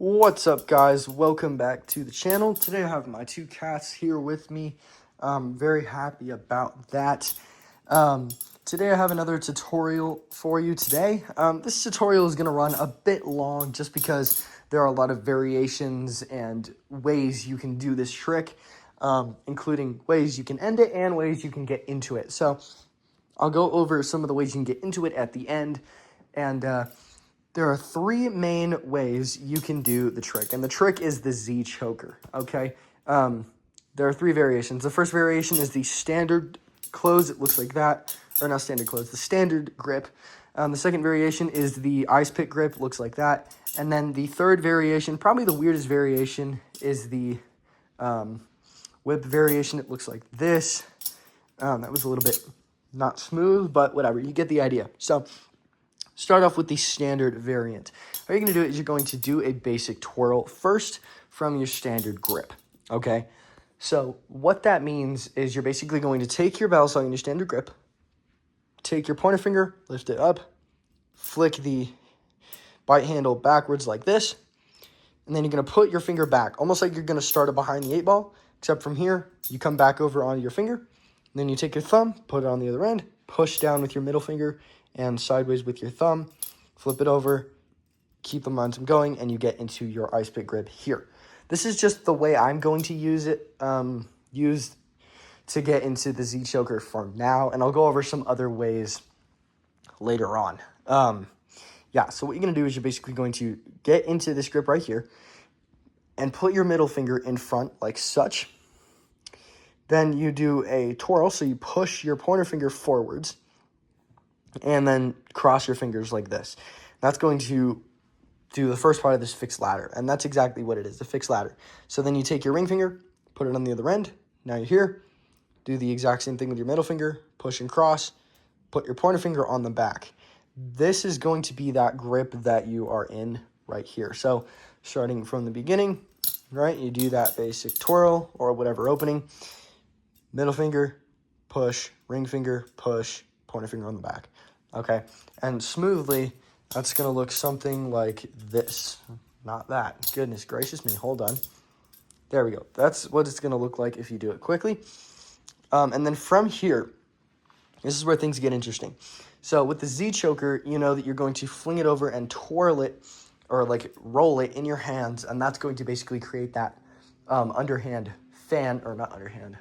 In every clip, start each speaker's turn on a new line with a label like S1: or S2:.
S1: What's up, guys? Welcome back to the channel. Today I have my two cats here with me. I'm very happy about that. Today I have another tutorial for you today. This tutorial is going to run a bit long just because there are a lot of variations and ways you can do this trick, including ways you can end it and ways you can get into it. So I'll go over some of the ways you can get into it at the end, and there are three main ways you can do the trick, and the trick is the Z choker, okay? There are three variations. The first variation is the standard close. It looks like that, or not standard close, the standard grip. The second variation is the ice pick grip, looks like that. And then the third variation, probably the weirdest variation, is the whip variation. It looks like this. That was a little bit not smooth, but whatever, you get the idea. So start off with the standard variant. How you're going to do it is you're going to do a basic twirl first from your standard grip, okay? So what that means is you're basically going to take your ball saw in your standard grip, take your pointer finger, lift it up, flick the bite handle backwards like this, and then you're going to put your finger back, almost like you're going to start it behind the 8-ball, except from here, you come back over onto your finger, and then you take your thumb, put it on the other end, push down with your middle finger, and sideways with your thumb, flip it over, keep the momentum going, and you get into your ice pick grip here. This is just the way I'm going to use it, used to get into the Z choker for now, and I'll go over some other ways later on. So what you're going to do is you're basically going to get into this grip right here and put your middle finger in front like such. Then you do a twirl, so you push your pointer finger forwards, and then cross your fingers like this. That's going to do the first part of this fixed ladder, and that's exactly what it is, the fixed ladder. So then you take your ring finger, put it on the other end. Now you're here. Do the exact same thing with your middle finger, push and cross, put your pointer finger on the back. This is going to be that grip that you are in right here. So starting from the beginning, right, you do that basic twirl or whatever opening, middle finger, push, ring finger, push, pointer finger on the back. Okay, and smoothly, that's going to look something like this. Not that. Goodness gracious me. Hold on. There we go. That's what it's going to look like if you do it quickly. And then from here, this is where things get interesting. So with the Z choker, you know that you're going to fling it over and twirl it, or like roll it in your hands, and that's going to basically create that underhand fan, or not underhand.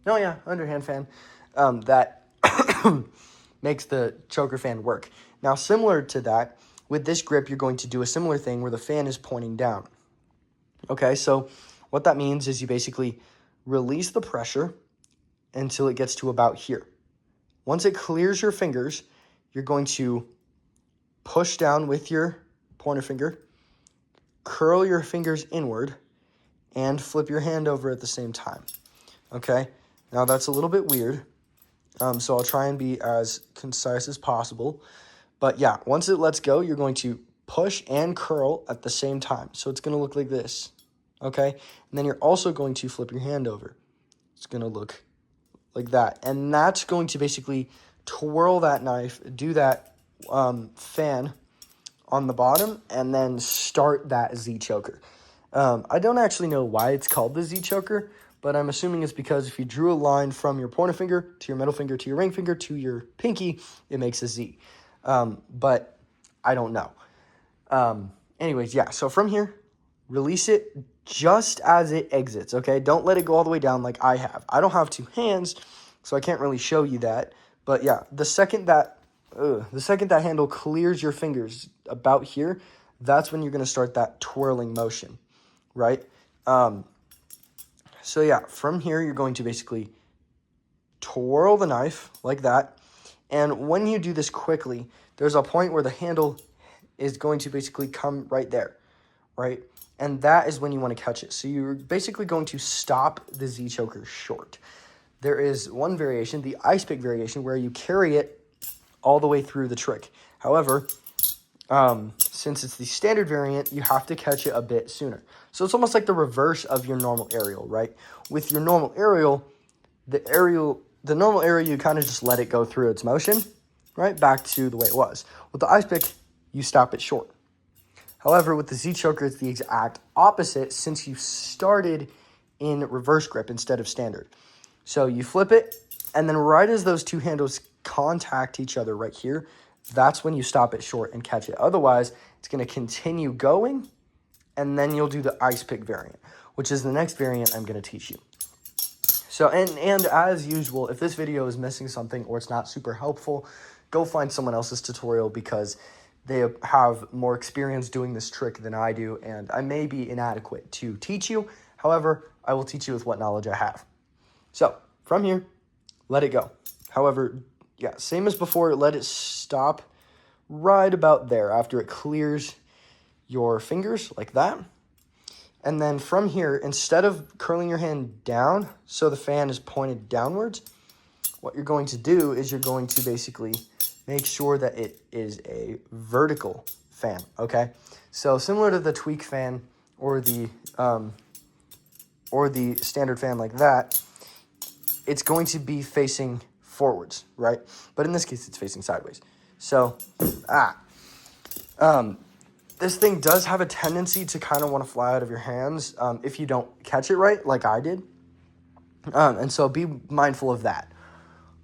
S1: Underhand fan that makes the choker fan work. Now, similar to that, with this grip, you're going to do a similar thing where the fan is pointing down. Okay, so what that means is you basically release the pressure until it gets to about here. Once it clears your fingers, you're going to push down with your pointer finger, curl your fingers inward, and flip your hand over at the same time. Okay, now that's a little bit weird. So I'll try and be as concise as possible. But yeah, once it lets go, you're going to push and curl at the same time. So it's going to look like this, okay? And then you're also going to flip your hand over. It's going to look like that. And that's going to basically twirl that knife, do that fan on the bottom, and then start that Z choker. I don't actually know why it's called the Z choker, but I'm assuming it's because if you drew a line from your pointer finger to your middle finger to your ring finger to your pinky, it makes a Z. But I don't know. Anyways, yeah, so from here, release it just as it exits, okay? Don't let it go all the way down like I have. I don't have two hands, so I can't really show you that. But yeah, the second that handle clears your fingers about here, that's when you're going to start that twirling motion, right? So yeah, from here, you're going to basically twirl the knife like that. And when you do this quickly, there's a point where the handle is going to basically come right there, right? And that is when you want to catch it. So you're basically going to stop the Z choker short. There is one variation, the ice pick variation, where you carry it all the way through the trick. However, since it's the standard variant, you have to catch it a bit sooner. So it's almost like the reverse of your normal aerial, right? With your normal aerial, the normal aerial, you kind of just let it go through its motion, right? Back to the way it was. With the ice pick, you stop it short. However, with the Z choker, it's the exact opposite since you started in reverse grip instead of standard. So you flip it, and then right as those two handles contact each other right here, that's when you stop it short and catch it. Otherwise, it's going to continue going, and then you'll do the ice pick variant, which is the next variant I'm going to teach you. So, and as usual, if this video is missing something or it's not super helpful, go find someone else's tutorial because they have more experience doing this trick than I do, and I may be inadequate to teach you. However, I will teach you with what knowledge I have. So, from here, let it go. However, yeah, same as before, let it stop right about there after it clears your fingers like that. And then from here, instead of curling your hand down so the fan is pointed downwards, what you're going to do is you're going to basically make sure that it is a vertical fan, okay? So similar to the tweak fan or the standard fan like that, it's going to be facing forwards, right? But in this case, it's facing sideways. So, this thing does have a tendency to kind of want to fly out of your hands if you don't catch it right, like I did. And so be mindful of that.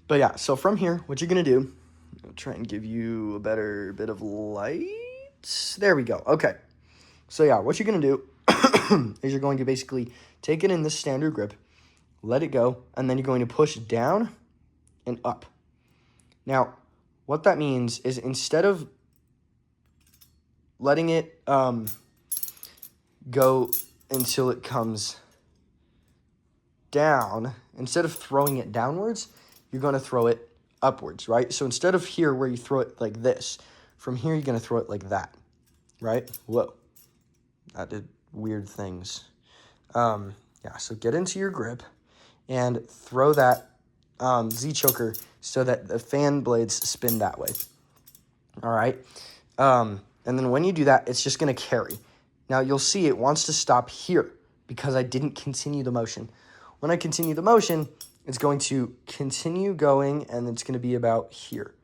S1: But yeah, so from here, what you're going to do, I'll try and give you a better bit of light. There we go. Okay. So yeah, what you're going to do is you're going to basically take it in this standard grip, let it go, and then you're going to push down and up. Now, what that means is instead of letting it go until it comes down, instead of throwing it downwards, you're going to throw it upwards, right? So instead of here where you throw it like this, from here you're going to throw it like that, right? Whoa, that did weird things. Yeah, so get into your grip and throw that Z choker so that the fan blades spin that way. All right. And then when you do that, it's just going to carry. Now you'll see it wants to stop here because I didn't continue the motion. When I continue the motion, it's going to continue going and it's going to be about here.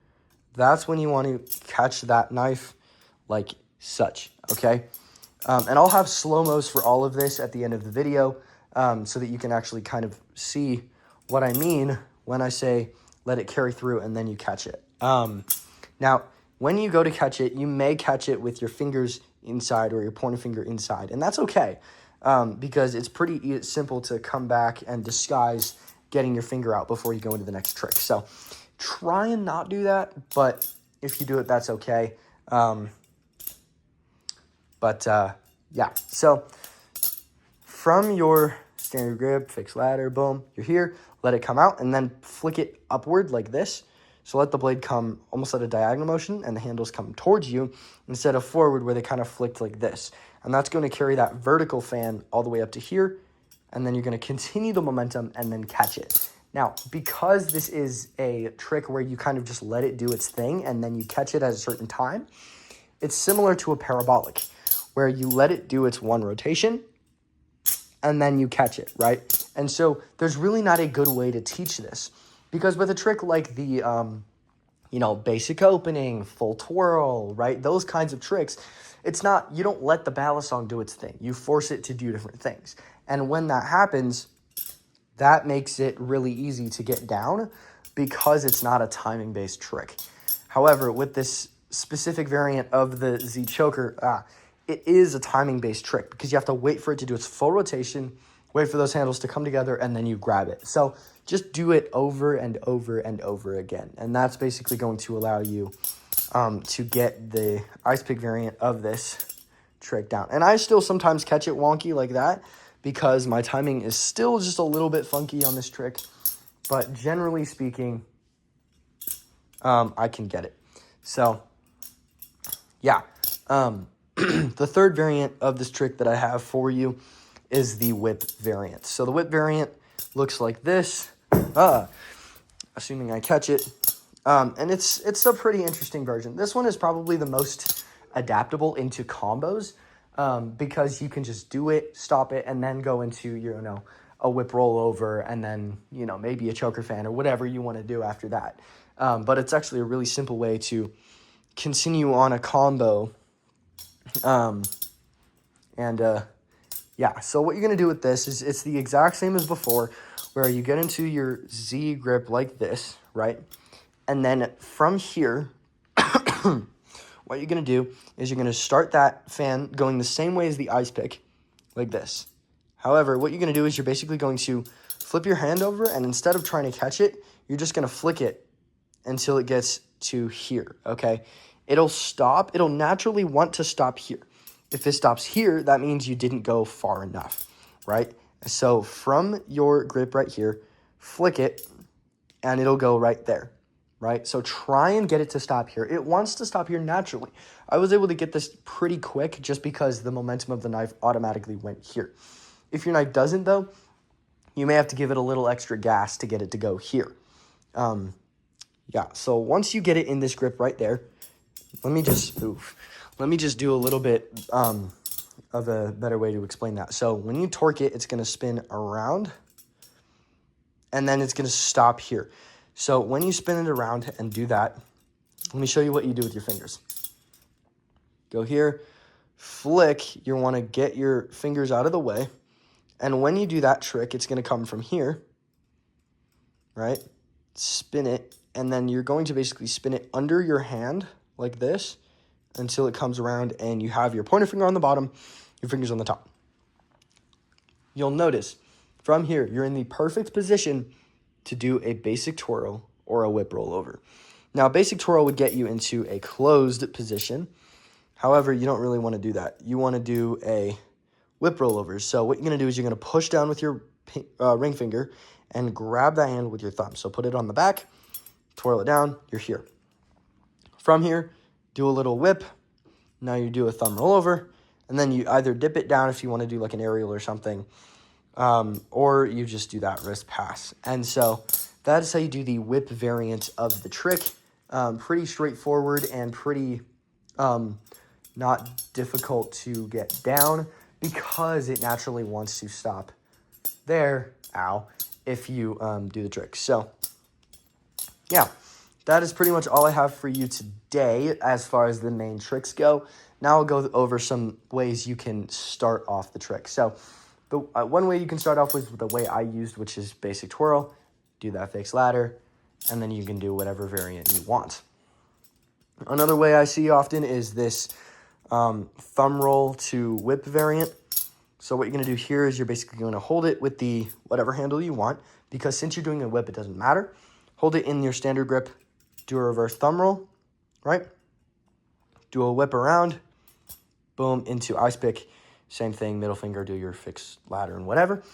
S1: That's when you want to catch that knife like such, okay? And I'll have slow-mos for all of this at the end of the video so that you can actually kind of see what I mean when I say let it carry through and then you catch it. Now, when you go to catch it, you may catch it with your fingers inside or your pointer finger inside, and that's okay because it's pretty simple to come back and disguise getting your finger out before you go into the next trick. So try and not do that, but if you do it, that's okay. Yeah, so from your standard grip, fixed ladder, boom, you're here, let it come out, and then flick it upward like this. So let the blade come almost at a diagonal motion, and the handles come towards you instead of forward where they kind of flicked like this. And that's going to carry that vertical fan all the way up to here, and then you're going to continue the momentum and then catch it. Now, because this is a trick where you kind of just let it do its thing and then you catch it at a certain time, it's similar to a parabolic, where you let it do its one rotation, and then you catch it, right? And so there's really not a good way to teach this, because with a trick like the, basic opening, full twirl, right? Those kinds of tricks, it's not, you don't let the ballast song do its thing. You force it to do different things. And when that happens, that makes it really easy to get down because it's not a timing-based trick. However, with this specific variant of the Z choker, it is a timing-based trick because you have to wait for it to do its full rotation, wait for those handles to come together, and then you grab it. So just do it over and over and over again. And that's basically going to allow you to get the ice pick variant of this trick down. And I still sometimes catch it wonky like that because my timing is still just a little bit funky on this trick. But generally speaking, I can get it. So, yeah. The third variant of this trick that I have for you is the whip variant. So the whip variant looks like this, assuming I catch it. And it's a pretty interesting version. This one is probably the most adaptable into combos because you can just do it, stop it, and then go into, a whip rollover and then, maybe a choker fan or whatever you want to do after that. But it's actually a really simple way to continue on a combo Yeah, so what you're going to do with this is it's the exact same as before, where you get into your Z grip like this, right? And then from here, what you're going to do is you're going to start that fan going the same way as the ice pick, like this. However, what you're going to do is you're basically going to flip your hand over, and instead of trying to catch it, you're just going to flick it until it gets to here, okay? It'll stop. It'll naturally want to stop here. If it stops here, that means you didn't go far enough, right? So from your grip right here, flick it, and it'll go right there, right? So try and get it to stop here. It wants to stop here naturally. I was able to get this pretty quick just because the momentum of the knife automatically went here. If your knife doesn't, though, you may have to give it a little extra gas to get it to go here. Yeah, so once you get it in this grip right there, let me just do a little bit of a better way to explain that. So when you torque it, it's going to spin around, and then it's going to stop here. So when you spin it around and do that, let me show you what you do with your fingers. Go here, flick, you want to get your fingers out of the way, and when you do that trick, it's going to come from here, right? Spin it, and then you're going to basically spin it under your hand like this until it comes around and you have your pointer finger on the bottom, your fingers on the top. You'll notice from here, you're in the perfect position to do a basic twirl or a whip rollover. Now, a basic twirl would get you into a closed position. However, you don't really want to do that. You want to do a whip rollover. So what you're going to do is you're going to push down with your ring finger and grab that handle with your thumb. So put it on the back, twirl it down, you're here. From here, do a little whip. Now you do a thumb rollover, and then you either dip it down if you want to do like an aerial or something, or you just do that wrist pass. And so that is how you do the whip variant of the trick. Pretty straightforward and pretty not difficult to get down because it naturally wants to stop there, if you do the trick. So yeah, that is pretty much all I have for you today as far as the main tricks go. Now I'll go over some ways you can start off the trick. So the one way you can start off with the way I used, which is basic twirl, do that fixed ladder, and then you can do whatever variant you want. Another way I see often is this thumb roll to whip variant. So what you're going to do here is you're basically going to hold it with the whatever handle you want, because since you're doing a whip, it doesn't matter. Hold it in your standard grip, do a reverse thumb roll, right? Do a whip around, boom, into ice pick. Same thing, middle finger, do your fixed ladder and whatever.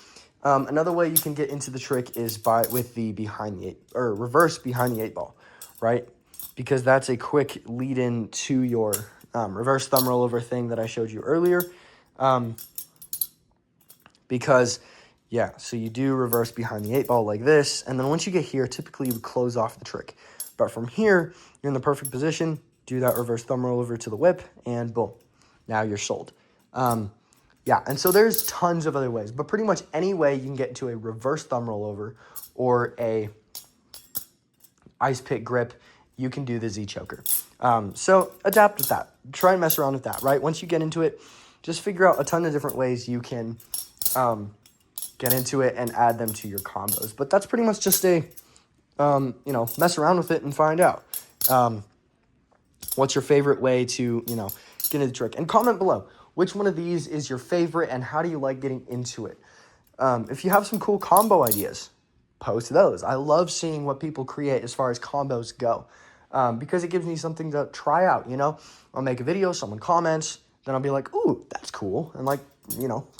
S1: Another way you can get into the trick is with the reverse behind the 8-ball, right? Because that's a quick lead in to your reverse thumb rollover thing that I showed you earlier. So you do reverse behind the 8-ball like this, and then once you get here, typically you would close off the trick. But from here, you're in the perfect position, do that reverse thumb rollover to the whip, and boom, now you're sold. And so there's tons of other ways, but pretty much any way you can get into a reverse thumb rollover or a ice pick grip, you can do the Z choker. So adapt with that. Try and mess around with that, right? Once you get into it, just figure out a ton of different ways you can get into it and add them to your combos. But that's pretty much just mess around with it and find out. What's your favorite way to, get into the trick? And comment below, which one of these is your favorite and how do you like getting into it? If you have some cool combo ideas, post those. I love seeing what people create as far as combos go, because it gives me something to try out, I'll make a video, someone comments, then I'll be like, ooh, that's cool, and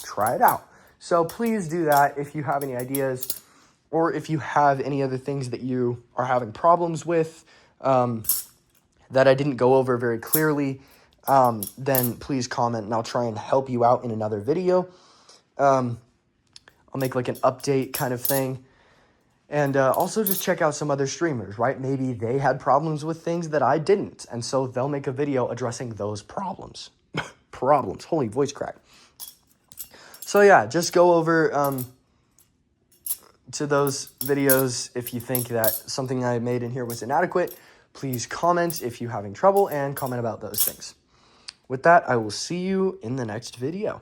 S1: try it out. So please do that if you have any ideas, or if you have any other things that you are having problems with that I didn't go over very clearly, then please comment and I'll try and help you out in another video. I'll make like an update kind of thing. And also just check out some other streamers, right? Maybe they had problems with things that I didn't, and so they'll make a video addressing those problems. Problems. Holy voice crack. So yeah, just go over to those videos. If you think that something I made in here was inadequate, please comment if you're having trouble and comment about those things. With that, I will see you in the next video.